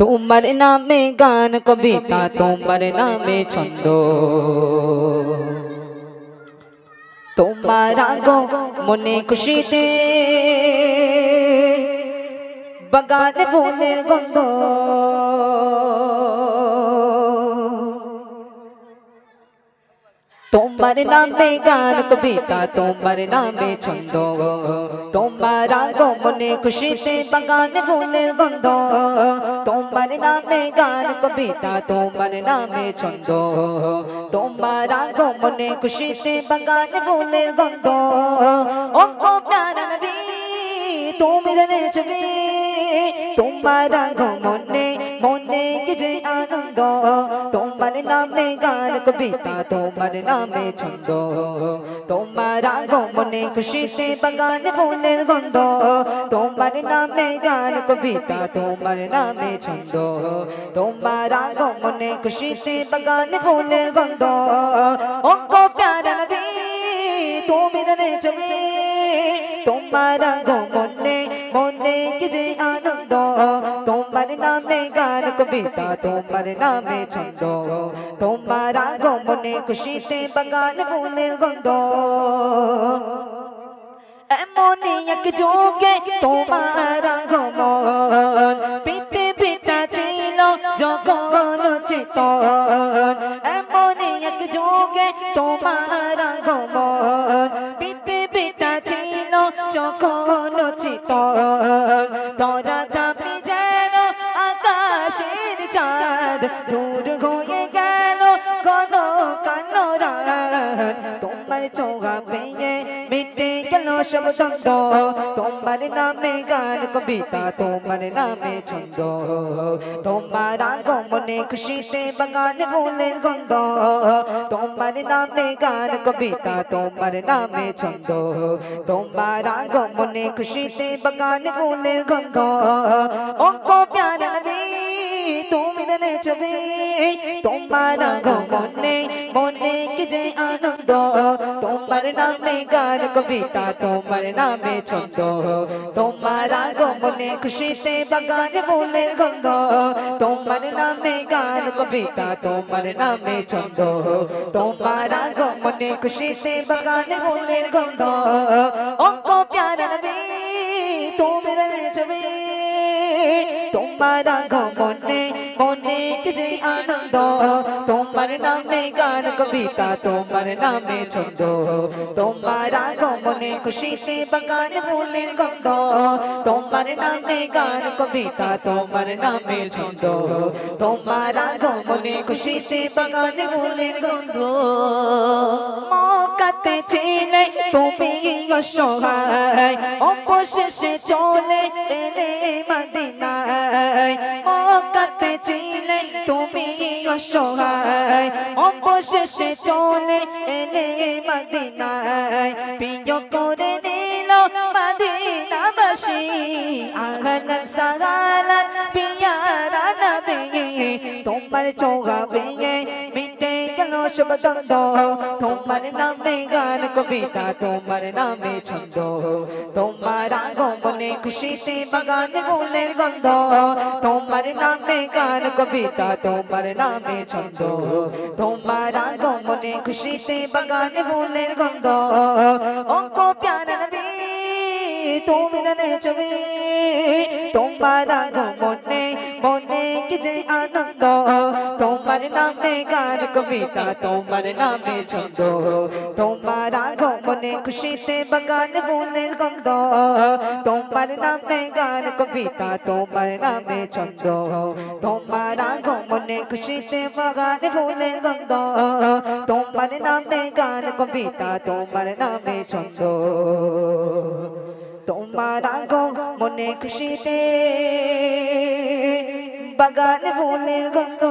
তোমার নামে গান কবিতা, তোমার নামে ছন্দ, তোমার আগো মনে খুশিতে বাগানে ফুলের গন্ধ। তোমার নামে গান কবিতা, তোমার নামে ছন্দ, তোমার আগমনে খুশিতে বাগানে ফুলের গন্ধ। তোমার নামে গান কবিতা, তোমার নামে ছন্দ, তোমার আগমনে খুশিতে বাগানে ফুলের গন্ধ। ও গো প্যারা নবী তুমি জানে ছবি, তোমার আগমনে মনে কি যে আনন্দ। তোমার নামে গান কবিতা, তোমার নামে ছন্দ, তোমার আগমনে খুশিতে বাগানে ফুলের গন্ধ। তোমার নামে গান কবিতা, তোমার নামে ছন্দ, তোমার আগমনে খুশিতে বাগানে ফুলের গন্ধ। ও গো প্যারা নবী তুমি জানে ছবি, তোমার আগমনে মনে কি যে আনন্দ। তোমার নামে গান কবিতা, তোমার নামে ছন্দ, তোমার আগমনে খুশিতে বাগান ফুলের গন্ধ। এমনই এক যুগে তোমার আগমন, পৃথিবীটা ছিল জগন চেতন। এমনই এক যুগে তোমার আগমন, পৃথিবীটা ছিল জগন চেতন। তোরা দামি যেন আকাশের চাঁদ, দূর হয়ে গেল ঘন কালো রাত। তোমার চোখা পেয়ে মিটে গেল সব দ্বন্দ্ব। তোমার নামে গান কবিতা, তোমার নামে ছন্দ, তোমার আগমনে খুশিতে বাগানে ফুলের গন্ধ। তোমার নামে গান কবিতা, তোমার নামে ছন্দ, তোমার আগমনে খুশিতে বাগানে ফুলের গন্ধ। ও গো প্যারা নবী তুমি জানে ছবি, তোমার আগমনে মনে কি যে আনন্দ। তোমার নামে গান কবিতা, তোমার নামে ছন্দ, তোমার আগমনে খুশিতে বাগানে ফুলের গন্ধ। তোমার নামে গান কবিতা, তোমার নামে ছন্দ, তোমার আগমনে খুশিতে বাগানে ফুলের গন্ধ। ও গো প্যারা নবী তুমি জানে ছবি, তোমার আগমনে মনে কি যে আনন্দ। তোমার নামে গান কবিতা, তোমার নামে ছন্দ, তোমার আগমনে খুশিতে বাগানে ফুলের গন্ধ। তোমার নামে গান কবিতা, তোমার নামে ছন্দ, তোমার আগমনে খুশিতে বাগানে ফুলের গন্ধ। মক্কাতে ছিলে তুমি অসহায়, অবশেষে চলে এলে মদিনায়। মক্কাতে ছিলে তুমি অসহায়, অবশেষে চলে এলে মদিনায়। প্রিয় করে নিল মদিনাবাসী, আহলান সাহলান পিয়ারা নবী। তোমার চোখা পেয়ে মিটে গেল সব দ্বন্দ্ব। তোমার নামে গান কবিতা, তোমার নামে ছন্দ, তোমার আগমনে খুশিতে বাগানে ফুলের গন্ধ। তোমার নামে গান কবিতা, তোমার নামে ছন্দ, তোমার আগমনে খুশিতে বাগানে ফুলের গন্ধ। ও গো প্যারা নবী তুমি জানে ছবি, তোমার আগমনে মনে কি যে আনন্দ। তোমার নামে গান কবিতা, তোমার নামে ছন্দ, তোমার আগমনে খুশিতে বাগানে ফুলের গন্ধ। তোমার নামে গান কবিতা, তোমার নামে ছন্দ, তোমার আগমনে খুশিতে বাগানে ফুলের গন্ধ। তোমার নামে গান কবিতা, তোমার নামে ছন্দ, তোমার আগমনে খুশিতে বাগানে ফুলের গন্ধ।